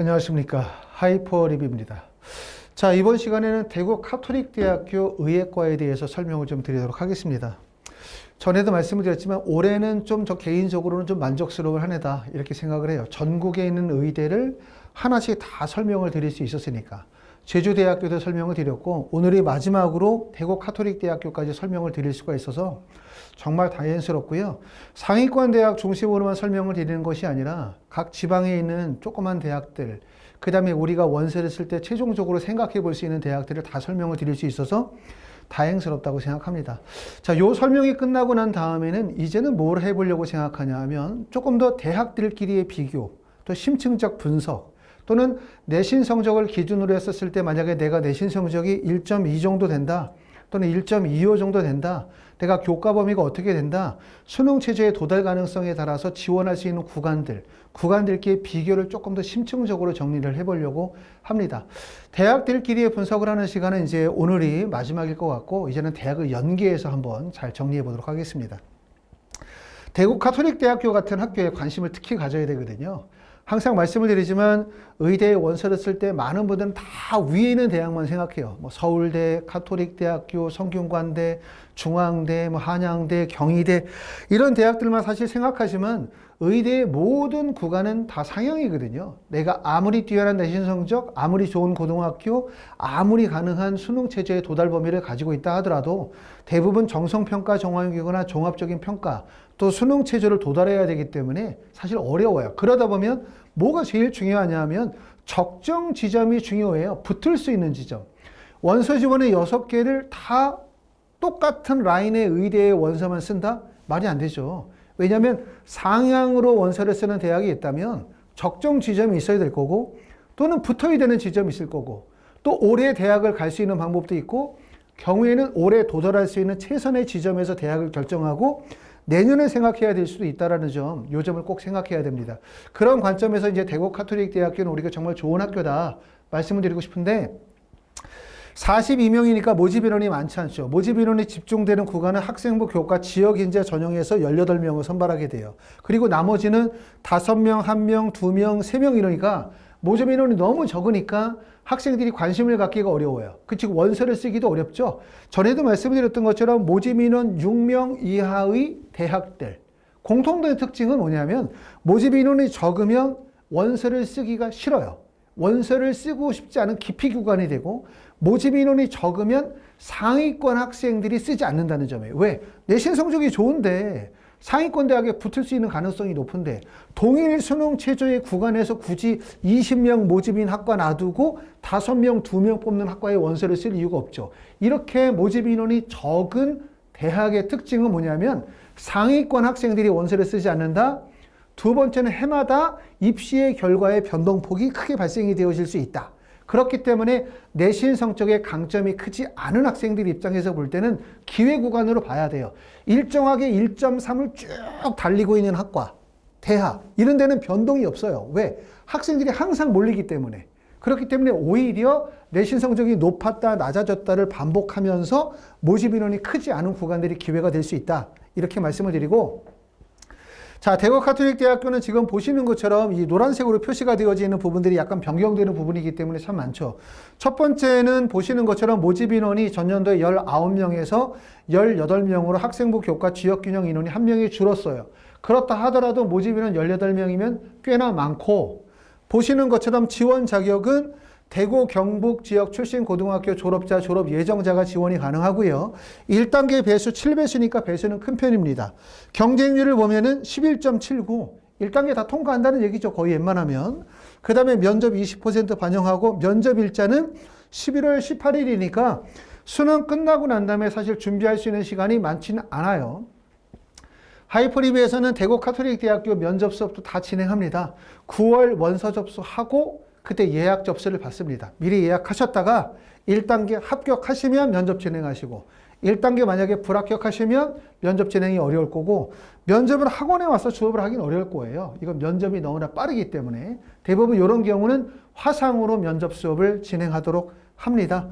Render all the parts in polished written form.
안녕하십니까. 하이퍼리뷰입니다. 자, 이번 시간에는 대구 카톨릭대학교 의예과에 대해서 설명을 좀 드리도록 하겠습니다. 전에도 말씀을 드렸지만 올해는 좀 저 개인적으로는 좀 만족스러운 한 해다 이렇게 생각을 해요. 전국에 있는 의대를 하나씩 다 설명을 드릴 수 있었으니까. 제주대학교도 설명을 드렸고 오늘이 마지막으로 대구 카톨릭대학교까지 설명을 드릴 수가 있어서 정말 다행스럽고요. 상위권 대학 중심으로만 설명을 드리는 것이 아니라 각 지방에 있는 조그만 대학들, 그 다음에 우리가 원서를 쓸 때 최종적으로 생각해 볼 수 있는 대학들을 다 설명을 드릴 수 있어서 다행스럽다고 생각합니다. 자, 요 설명이 끝나고 난 다음에는 이제는 뭘 해보려고 생각하냐 하면 조금 더 대학들끼리의 비교, 또 심층적 분석, 또는 내신 성적을 기준으로 했었을 때 만약에 내가 내신 성적이 1.2 정도 된다, 또는 1.25 정도 된다, 내가 교과 범위가 어떻게 된다, 수능 체제의 도달 가능성에 따라서 지원할 수 있는 구간들끼리의 비교를 조금 더 심층적으로 정리를 해보려고 합니다. 대학들끼리의 분석을 하는 시간은 이제 오늘이 마지막일 것 같고 이제는 대학을 연계해서 한번 잘 정리해 보도록 하겠습니다. 대구 카톨릭대학교 같은 학교에 관심을 특히 가져야 되거든요. 항상 말씀을 드리지만 의대에 원서를 쓸 때 많은 분들은 다 위에 있는 대학만 생각해요. 뭐 서울대, 카톨릭대학교, 성균관대, 중앙대, 뭐 한양대, 경희대 이런 대학들만 사실 생각하시면 의대의 모든 구간은 다 상향이거든요. 내가 아무리 뛰어난 내신 성적, 아무리 좋은 고등학교, 아무리 가능한 수능 체제의 도달 범위를 가지고 있다 하더라도 대부분 정성평가 정황이거나 종합적인 평가 또 수능 체제를 도달해야 되기 때문에 사실 어려워요. 그러다 보면 뭐가 제일 중요하냐 하면 적정 지점이 중요해요. 붙을 수 있는 지점. 원서 지원의 6개를 다 똑같은 라인의 의대의 원서만 쓴다? 말이 안 되죠. 왜냐하면 상향으로 원서를 쓰는 대학이 있다면 적정 지점이 있어야 될 거고 또는 붙어야 되는 지점이 있을 거고 또 올해 대학을 갈 수 있는 방법도 있고 경우에는 올해 도달할 수 있는 최선의 지점에서 대학을 결정하고 내년에 생각해야 될 수도 있다는 점, 이 점을 꼭 생각해야 됩니다. 그런 관점에서 이제 대구 카톨릭대학교는 우리가 정말 좋은 학교다 말씀을 드리고 싶은데 42명이니까 모집 인원이 많지 않죠. 모집 인원이 집중되는 구간은 학생부 교과 지역 인재 전형에서 18명을 선발하게 돼요. 그리고 나머지는 5명, 1명, 2명, 3명 이러니까 모집 인원이 너무 적으니까 학생들이 관심을 갖기가 어려워요. 즉 원서를 쓰기도 어렵죠. 전에도 말씀드렸던 것처럼 모집 인원 6명 이하의 대학들 공통된 특징은 뭐냐면 모집 인원이 적으면 원서를 쓰기가 싫어요. 원서를 쓰고 싶지 않은 기피 구간이 되고 모집 인원이 적으면 상위권 학생들이 쓰지 않는다는 점이에요. 왜? 내신 성적이 좋은데 상위권 대학에 붙을 수 있는 가능성이 높은데 동일 수능 체제의 구간에서 굳이 20명 모집인 학과 놔두고 5명, 2명 뽑는 학과에 원서를 쓸 이유가 없죠. 이렇게 모집 인원이 적은 대학의 특징은 뭐냐면 상위권 학생들이 원서를 쓰지 않는다. 두 번째는 해마다 입시의 결과의 변동폭이 크게 발생이 되어질 수 있다. 그렇기 때문에 내신 성적의 강점이 크지 않은 학생들 입장에서 볼 때는 기회 구간으로 봐야 돼요. 일정하게 1.3을 쭉 달리고 있는 학과, 대학 이런 데는 변동이 없어요. 왜? 학생들이 항상 몰리기 때문에. 그렇기 때문에 오히려 내신 성적이 높았다 낮아졌다를 반복하면서 모집 인원이 크지 않은 구간들이 기회가 될 수 있다. 이렇게 말씀을 드리고 자, 대구 카톨릭대학교는 지금 보시는 것처럼 이 노란색으로 표시가 되어져 있는 부분들이 약간 변경되는 부분이기 때문에 참 많죠. 첫 번째는 보시는 것처럼 모집 인원이 전년도에 19명에서 18명으로 학생부 교과 지역균형 인원이 1명이 줄었어요. 그렇다 하더라도 모집 인원 18명이면 꽤나 많고 보시는 것처럼 지원 자격은 대구 경북 지역 출신 고등학교 졸업자, 졸업 예정자가 지원이 가능하고요. 1단계 배수 7배수니까 배수는 큰 편입니다. 경쟁률을 보면은 11.79, 1단계 다 통과한다는 얘기죠. 거의 웬만하면. 그 다음에 면접 20% 반영하고 면접 일자는 11월 18일이니까 수능 끝나고 난 다음에 사실 준비할 수 있는 시간이 많지는 않아요. 하이퍼리뷰에서는 대구 카톨릭대학교 면접 수업도 다 진행합니다. 9월 원서 접수하고 그때 예약 접수를 받습니다. 미리 예약하셨다가 1단계 합격하시면 면접 진행하시고 1단계 만약에 불합격하시면 면접 진행이 어려울 거고 면접을 학원에 와서 수업을 하긴 어려울 거예요. 이건 면접이 너무나 빠르기 때문에 대부분 이런 경우는 화상으로 면접 수업을 진행하도록 합니다.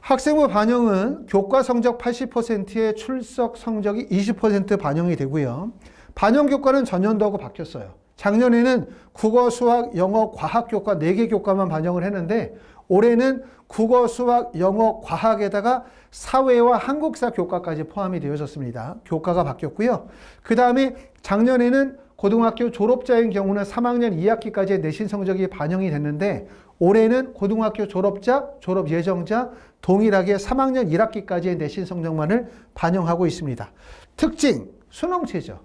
학생부 반영은 교과 성적 80%의 출석 성적이 20% 반영이 되고요. 반영 교과는 전년도하고 바뀌었어요. 작년에는 국어, 수학, 영어, 과학 교과 4개 교과만 반영을 했는데 올해는 국어, 수학, 영어, 과학에다가 사회와 한국사 교과까지 포함이 되어졌습니다. 교과가 바뀌었고요. 그 다음에 작년에는 고등학교 졸업자인 경우는 3학년 2학기까지의 내신 성적이 반영이 됐는데 올해는 고등학교 졸업자, 졸업 예정자 동일하게 3학년 1학기까지의 내신 성적만을 반영하고 있습니다. 특징, 수능 최저.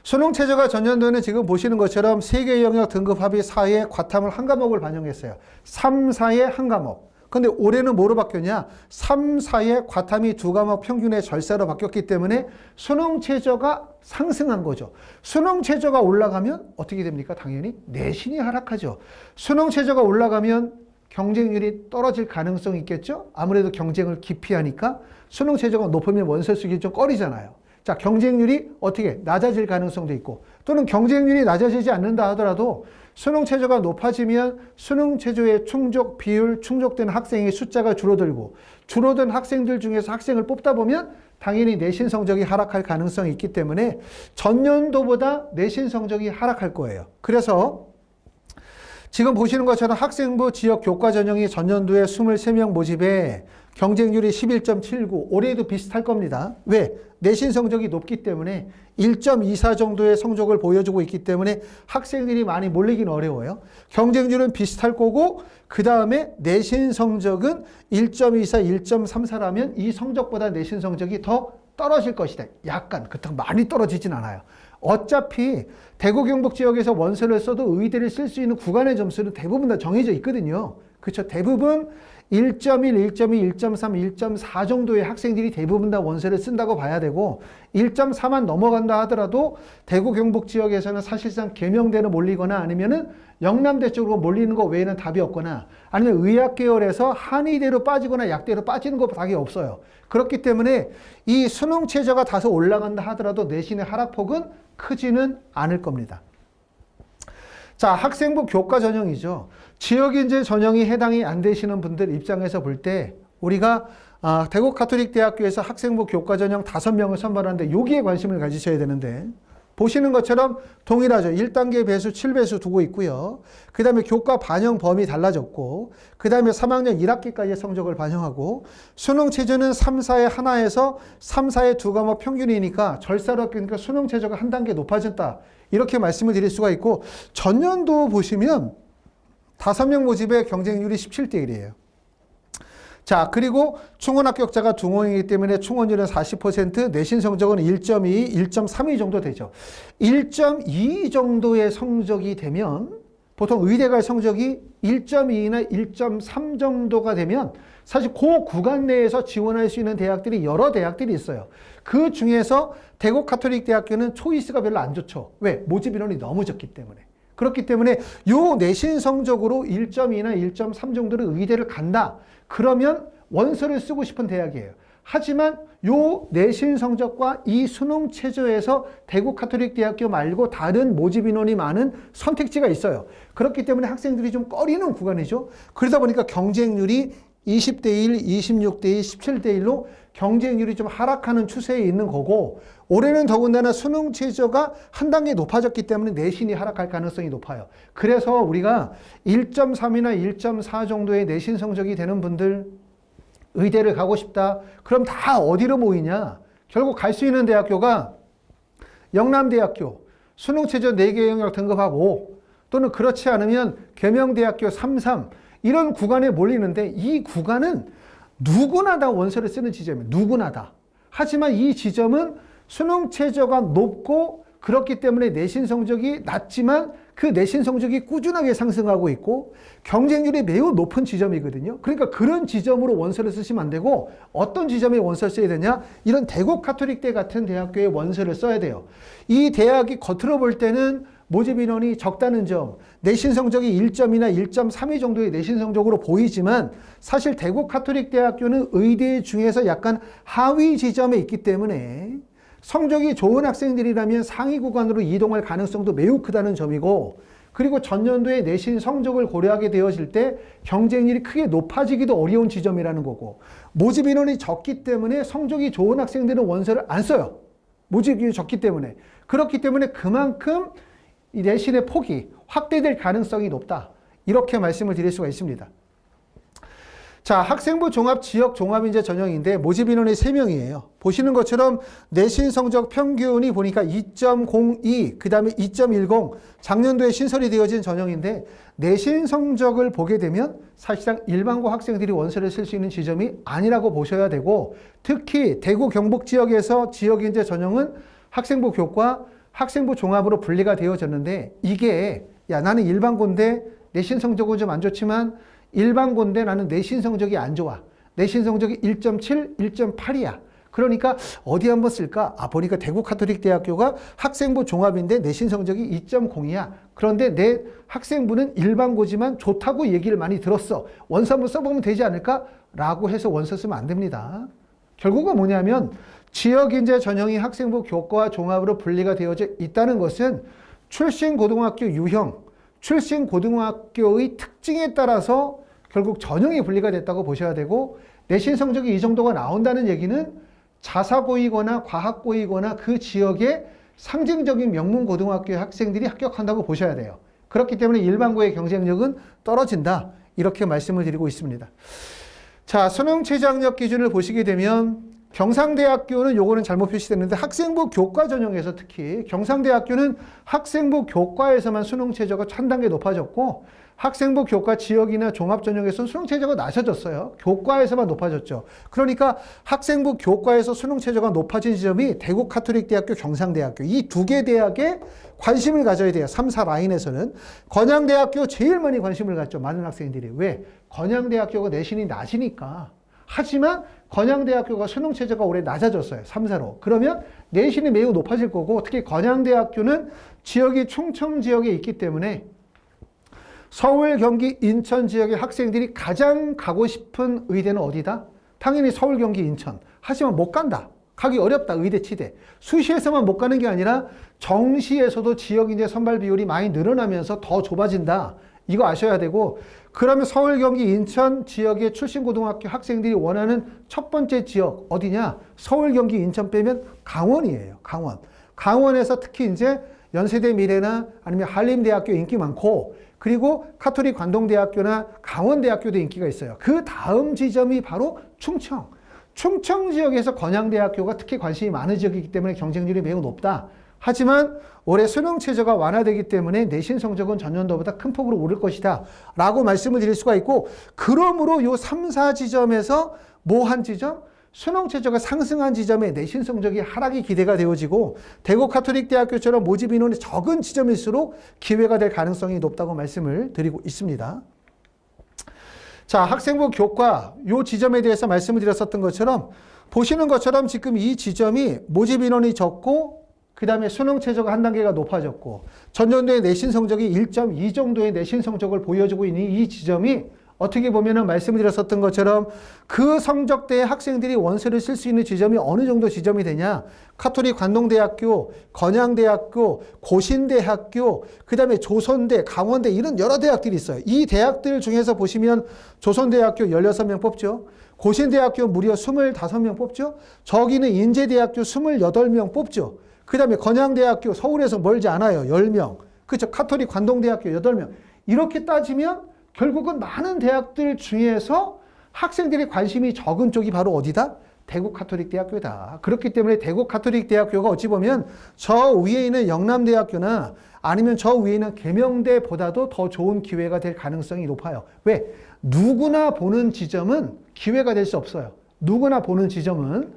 수능 최저가 전년도에는 지금 보시는 것처럼 3개 영역 등급 합의 4에 과탐을 한 과목을 반영했어요. 3, 4에 한 과목. 근데 올해는 뭐로 바뀌었냐? 3, 4에 과탐이 2과목 평균의 절사로 바뀌었기 때문에 수능 최저가 상승한 거죠. 수능 최저가 올라가면 어떻게 됩니까? 당연히 내신이 하락하죠. 수능 최저가 올라가면 경쟁률이 떨어질 가능성이 있겠죠? 아무래도 경쟁을 기피하니까 수능 최저가 높으면 원서 쓰기 좀 꺼리잖아요. 자, 경쟁률이 어떻게 낮아질 가능성도 있고 또는 경쟁률이 낮아지지 않는다 하더라도 수능 최저가 높아지면 수능 최저의 충족 비율, 충족된 학생의 숫자가 줄어들고 줄어든 학생들 중에서 학생을 뽑다 보면 당연히 내신 성적이 하락할 가능성이 있기 때문에 전년도보다 내신 성적이 하락할 거예요. 그래서 지금 보시는 것처럼 학생부 지역 교과 전형이 전년도에 23명 모집에 경쟁률이 11.79, 올해도 비슷할 겁니다. 왜? 내신 성적이 높기 때문에 1.24 정도의 성적을 보여주고 있기 때문에 학생들이 많이 몰리긴 어려워요. 경쟁률은 비슷할 거고 그 다음에 내신 성적은 1.24, 1.34라면 이 성적보다 내신 성적이 더 떨어질 것이다. 약간, 그렇다고 많이 떨어지진 않아요. 어차피 대구 경북 지역에서 원서를 써도 의대를 쓸 수 있는 구간의 점수는 대부분 다 정해져 있거든요. 그렇죠. 대부분 1.1, 1.2, 1.3, 1.4 정도의 학생들이 대부분 다 원서를 쓴다고 봐야 되고 1.4만 넘어간다 하더라도 대구 경북 지역에서는 사실상 계명대로 몰리거나 아니면은 영남대 쪽으로 몰리는 거 외에는 답이 없거나 아니면 의학 계열에서 한의대로 빠지거나 약대로 빠지는 거 답이 없어요. 그렇기 때문에 이 수능 최저가 다소 올라간다 하더라도 내신의 하락폭은 크지는 않을 겁니다. 자, 학생부 교과 전형이죠. 지역인재 전형이 해당이 안 되시는 분들 입장에서 볼 때 우리가 대구 가톨릭대학교에서 학생부 교과 전형 5명을 선발하는데 여기에 관심을 가지셔야 되는데 보시는 것처럼 동일하죠. 1단계 배수 7배수 두고 있고요. 그 다음에 교과 반영 범위 달라졌고 그 다음에 3학년 1학기까지의 성적을 반영하고 수능 최저는 3, 4에 하나에서 3, 4에 2과목 평균이니까 절사로 그러니까 수능 최저가 한 단계 높아졌다. 이렇게 말씀을 드릴 수가 있고 전년도 보시면 5명 모집의 경쟁률이 17대 1이에요. 자, 그리고 충원 합격자가 두 명이기 때문에 충원율은 40%, 내신 성적은 1.2, 1.32 정도 되죠. 1.2 정도의 성적이 되면 보통 의대 갈 성적이 1.2나 1.3 정도가 되면 사실 그 구간 내에서 지원할 수 있는 대학들이 여러 대학들이 있어요. 그 중에서 대구 가톨릭 대학교는 초이스가 별로 안 좋죠. 왜? 모집 인원이 너무 적기 때문에. 그렇기 때문에 요 내신 성적으로 1.2나 1.3 정도로 의대를 간다. 그러면 원서를 쓰고 싶은 대학이에요. 하지만 요 내신 성적과 이 수능 최저에서 대구 가톨릭 대학교 말고 다른 모집 인원이 많은 선택지가 있어요. 그렇기 때문에 학생들이 좀 꺼리는 구간이죠. 그러다 보니까 경쟁률이 20대 1, 26대 1, 17대 1로 경쟁률이 좀 하락하는 추세에 있는 거고 올해는 더군다나 수능 최저가 한 단계 높아졌기 때문에 내신이 하락할 가능성이 높아요. 그래서 우리가 1.3이나 1.4 정도의 내신 성적이 되는 분들 의대를 가고 싶다. 그럼 다 어디로 모이냐? 결국 갈 수 있는 대학교가 영남대학교 수능 최저 4개 영역 등급하고 또는 그렇지 않으면 계명대학교 33 이런 구간에 몰리는데 이 구간은 누구나 다 원서를 쓰는 지점이에요. 누구나 다. 하지만 이 지점은 수능 최저가 높고 그렇기 때문에 내신 성적이 낮지만 그 내신 성적이 꾸준하게 상승하고 있고 경쟁률이 매우 높은 지점이거든요. 그러니까 그런 지점으로 원서를 쓰시면 안 되고 어떤 지점에 원서를 써야 되냐? 이런 대구 가톨릭대 같은 대학교에 원서를 써야 돼요. 이 대학이 겉으로 볼 때는 모집 인원이 적다는 점, 내신 성적이 1.2나 1.32 정도의 내신 성적으로 보이지만 사실 대구 가톨릭 대학교는 의대 중에서 약간 하위 지점에 있기 때문에 성적이 좋은 학생들이라면 상위 구간으로 이동할 가능성도 매우 크다는 점이고 그리고 전년도에 내신 성적을 고려하게 되어질 때 경쟁률이 크게 높아지기도 어려운 지점이라는 거고 모집 인원이 적기 때문에 성적이 좋은 학생들은 원서를 안 써요. 모집이 적기 때문에. 그렇기 때문에 그만큼 이 내신의 폭이 확대될 가능성이 높다. 이렇게 말씀을 드릴 수가 있습니다. 자, 학생부 종합, 지역 종합인재 전형인데 모집 인원이 3명이에요. 보시는 것처럼 내신 성적 평균이 보니까 2.02, 그 다음에 2.10, 작년도에 신설이 되어진 전형인데 내신 성적을 보게 되면 사실상 일반고 학생들이 원서를 쓸 수 있는 지점이 아니라고 보셔야 되고, 특히 대구 경북 지역에서 지역인재 전형은 학생부 교과, 학생부 종합으로 분리가 되어졌는데, 이게 야, 나는 일반고인데 내신 성적은 좀 안 좋지만 일반고인데 나는 내신 성적이 안 좋아. 내신 성적이 1.7, 1.8이야. 그러니까 어디 한번 쓸까? 보니까 대구 카톨릭대학교가 학생부 종합인데 내신 성적이 2.0이야. 그런데 내 학생부는 일반고지만 좋다고 얘기를 많이 들었어. 원서 한번 써보면 되지 않을까? 라고 해서 원서 쓰면 안 됩니다. 결국은 뭐냐면 지역인재 전형이 학생부 교과와 종합으로 분리가 되어져 있다는 것은 출신 고등학교 유형, 출신 고등학교의 특징에 따라서 결국 전형이 분리가 됐다고 보셔야 되고, 내신 성적이 이 정도가 나온다는 얘기는 자사고이거나 과학고이거나 그 지역의 상징적인 명문 고등학교의 학생들이 합격한다고 보셔야 돼요. 그렇기 때문에 일반고의 경쟁력은 떨어진다. 이렇게 말씀을 드리고 있습니다. 자, 수능 최저학력 기준을 보시게 되면 경상대학교는 요거는 잘못 표시됐는데 학생부 교과 전형에서 특히 경상대학교는 학생부 교과에서만 수능 최저가 한 단계 높아졌고, 학생부 교과 지역이나 종합 전형에서는 수능 최저가 낮아졌어요. 교과에서만 높아졌죠. 그러니까 학생부 교과에서 수능 최저가 높아진 지점이 대구 카톨릭대학교, 경상대학교 이 두 개 대학에 관심을 가져야 돼요. 3, 4 라인에서는. 건양대학교 제일 많이 관심을 갖죠. 많은 학생들이. 왜? 건양대학교가 내신이 낮으니까. 하지만 건양대학교가 수능 최저가 올해 낮아졌어요. 3, 4로. 그러면 내신이 매우 높아질 거고, 특히 건양대학교는 지역이 충청 지역에 있기 때문에 서울, 경기, 인천 지역의 학생들이 가장 가고 싶은 의대는 어디다? 당연히 서울, 경기, 인천. 하지만 못 간다. 가기 어렵다. 의대, 치대. 수시에서만 못 가는 게 아니라 정시에서도 지역인재 선발 비율이 많이 늘어나면서 더 좁아진다. 이거 아셔야 되고, 그러면 서울, 경기, 인천 지역의 출신 고등학교 학생들이 원하는 첫 번째 지역 어디냐? 서울, 경기, 인천 빼면 강원이에요. 강원. 강원에서 특히 이제 연세대 미래나 아니면 한림대학교 인기 많고, 그리고 카톨릭 관동대학교나 강원대학교도 인기가 있어요. 그 다음 지점이 바로 충청. 충청 지역에서 건양대학교가 특히 관심이 많은 지역이기 때문에 경쟁률이 매우 높다. 하지만 올해 수능 최저가 완화되기 때문에 내신 성적은 전년도보다 큰 폭으로 오를 것이다 라고 말씀을 드릴 수가 있고, 그러므로 요 3, 4지점에서 뭐 한 지점? 수능 최저가 상승한 지점에 내신 성적이 하락이 기대가 되어지고, 대구 카톨릭대학교처럼 모집 인원이 적은 지점일수록 기회가 될 가능성이 높다고 말씀을 드리고 있습니다. 자, 학생부 교과 요 지점에 대해서 말씀을 드렸었던 것처럼, 보시는 것처럼 지금 이 지점이 모집 인원이 적고 그 다음에 수능 최저가 한 단계가 높아졌고, 전년도에 내신 성적이 1.2 정도의 내신 성적을 보여주고 있는 이 지점이 어떻게 보면은 말씀을 드렸었던 것처럼 그 성적대의 학생들이 원서를 쓸 수 있는 지점이 어느 정도 지점이 되냐? 카톨릭 관동대학교, 건양대학교, 고신대학교, 그 다음에 조선대, 강원대 이런 여러 대학들이 있어요. 이 대학들 중에서 보시면 조선대학교 16명 뽑죠. 고신대학교 무려 25명 뽑죠. 저기는 인제대학교 28명 뽑죠. 그 다음에 건양대학교 서울에서 멀지 않아요. 10명. 그렇죠. 카톨릭 관동대학교 8명. 이렇게 따지면 결국은 많은 대학들 중에서 학생들의 관심이 적은 쪽이 바로 어디다? 대구 카톨릭대학교다. 그렇기 때문에 대구 카톨릭대학교가 어찌 보면 저 위에 있는 영남대학교나 아니면 저 위에 있는 계명대보다도 더 좋은 기회가 될 가능성이 높아요. 왜? 누구나 보는 지점은 기회가 될 수 없어요. 누구나 보는 지점은.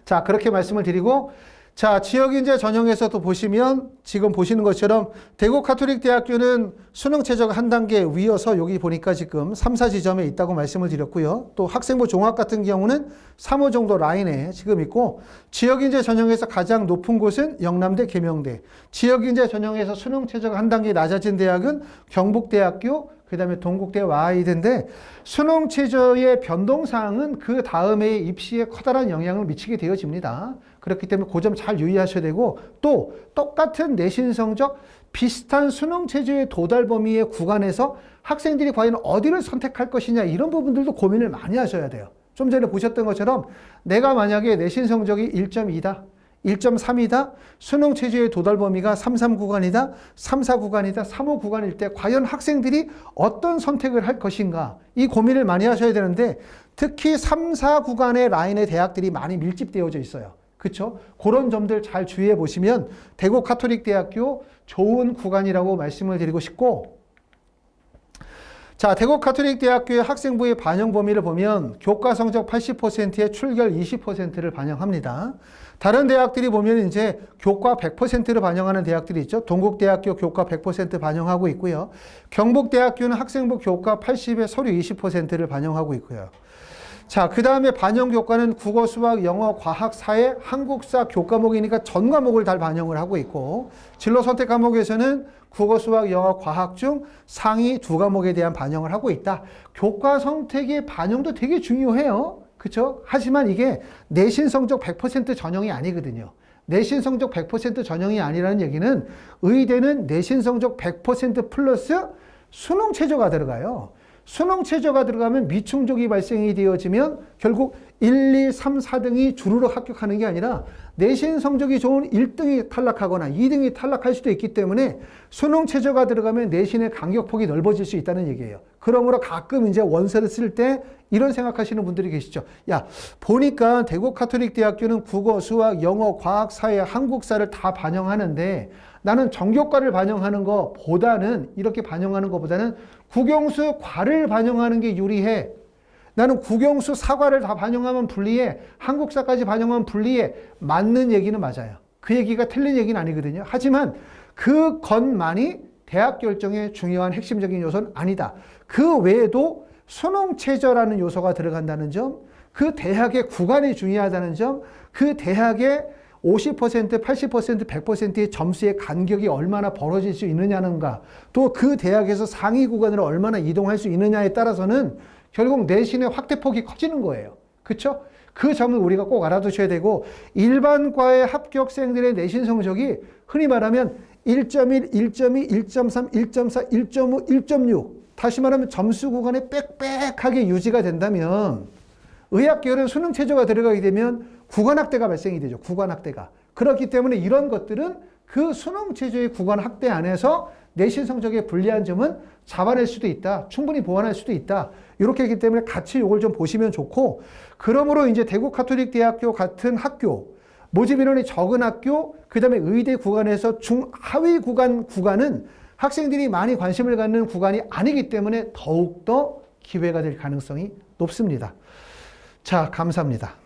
자, 그렇게 말씀을 드리고, 자, 지역인재 전형에서도 보시면 지금 보시는 것처럼 대구 카톨릭대학교는 수능 최저가 한 단계 위여서 여기 보니까 지금 3, 4지점에 있다고 말씀을 드렸고요. 또 학생부 종합 같은 경우는 3호 정도 라인에 지금 있고, 지역인재 전형에서 가장 높은 곳은 영남대, 계명대. 지역인재 전형에서 수능 최저가 한 단계 낮아진 대학은 경북대학교, 그 다음에 동국대 와이드인데, 수능 최저의 변동사항은 그 다음에 입시에 커다란 영향을 미치게 되어집니다. 그렇기 때문에 그 점 잘 유의하셔야 되고, 또 똑같은 내신 성적 비슷한 수능 최저의 도달 범위의 구간에서 학생들이 과연 어디를 선택할 것이냐, 이런 부분들도 고민을 많이 하셔야 돼요. 좀 전에 보셨던 것처럼 내가 만약에 내신 성적이 1.2다, 1.3이다. 수능 최저의 도달 범위가 3, 3 구간이다. 3, 4 구간이다. 3, 5 구간일 때 과연 학생들이 어떤 선택을 할 것인가? 이 고민을 많이 하셔야 되는데 특히 3, 4 구간의 라인의 대학들이 많이 밀집되어져 있어요. 그렇죠? 그런 점들 잘 주의해 보시면 대구 가톨릭대학교 좋은 구간이라고 말씀을 드리고 싶고, 자, 대구 가톨릭대학교의 학생부의 반영 범위를 보면 교과 성적 80%에 출결 20%를 반영합니다. 다른 대학들이 보면 이제 교과 100%를 반영하는 대학들이 있죠. 동국대학교 교과 100% 반영하고 있고요. 경북대학교는 학생부 교과 80에 서류 20%를 반영하고 있고요. 자, 그 다음에 반영 교과는 국어, 수학, 영어, 과학, 사회, 한국사 교과목이니까 전 과목을 다 반영을 하고 있고, 진로 선택 과목에서는 국어, 수학, 영어, 과학 중 상위 2과목에 대한 반영을 하고 있다. 교과 선택의 반영도 되게 중요해요. 그렇죠? 하지만 이게 내신 성적 100% 전형이 아니거든요. 내신 성적 100% 전형이 아니라는 얘기는 의대는 내신 성적 100% 플러스 수능 최저가 들어가요. 수능 최저가 들어가면 미충족이 발생이 되어지면 결국 1, 2, 3, 4등이 주르륵 합격하는 게 아니라 내신 성적이 좋은 1등이 탈락하거나 2등이 탈락할 수도 있기 때문에 수능 최저가 들어가면 내신의 간격폭이 넓어질 수 있다는 얘기예요. 그러므로 가끔 이제 원서를 쓸 때 이런 생각하시는 분들이 계시죠. 야, 보니까 대구 가톨릭대학교는 국어, 수학, 영어, 과학, 사회, 한국사를 다 반영하는데 나는 전교과를 반영하는 것보다는 이렇게 반영하는 것보다는 국영수 과를 반영하는 게 유리해. 나는 국영수 사과를 다 반영하면 불리해. 한국사까지 반영하면 불리해. 맞는 얘기는 맞아요. 그 얘기가 틀린 얘기는 아니거든요. 하지만 그것만이 대학 결정의 중요한 핵심적인 요소는 아니다. 그 외에도 수능 최저라는 요소가 들어간다는 점, 그 대학의 구간이 중요하다는 점, 그 대학의 50%, 80%, 100%의 점수의 간격이 얼마나 벌어질 수 있느냐는가, 또 그 대학에서 상위 구간으로 얼마나 이동할 수 있느냐에 따라서는 결국 내신의 확대폭이 커지는 거예요. 그렇죠? 그 점을 우리가 꼭 알아두셔야 되고, 일반과의 합격생들의 내신 성적이 흔히 말하면 1.1, 1.2, 1.3, 1.4, 1.5, 1.6 다시 말하면 점수 구간에 빽빽하게 유지가 된다면 의학계열은 수능 최저가 들어가게 되면 구간학대가 발생이 되죠. 구간학대가. 그렇기 때문에 이런 것들은 그 수능 최저의 구간 학대 안에서 내신 성적에 불리한 점은 잡아낼 수도 있다. 충분히 보완할 수도 있다. 이렇게 했기 때문에 같이 이걸 좀 보시면 좋고, 그러므로 이제 대구 가톨릭대학교 같은 학교, 모집 인원이 적은 학교, 그 다음에 의대 구간에서 중하위 구간은 학생들이 많이 관심을 갖는 구간이 아니기 때문에 더욱더 기회가 될 가능성이 높습니다. 자, 감사합니다.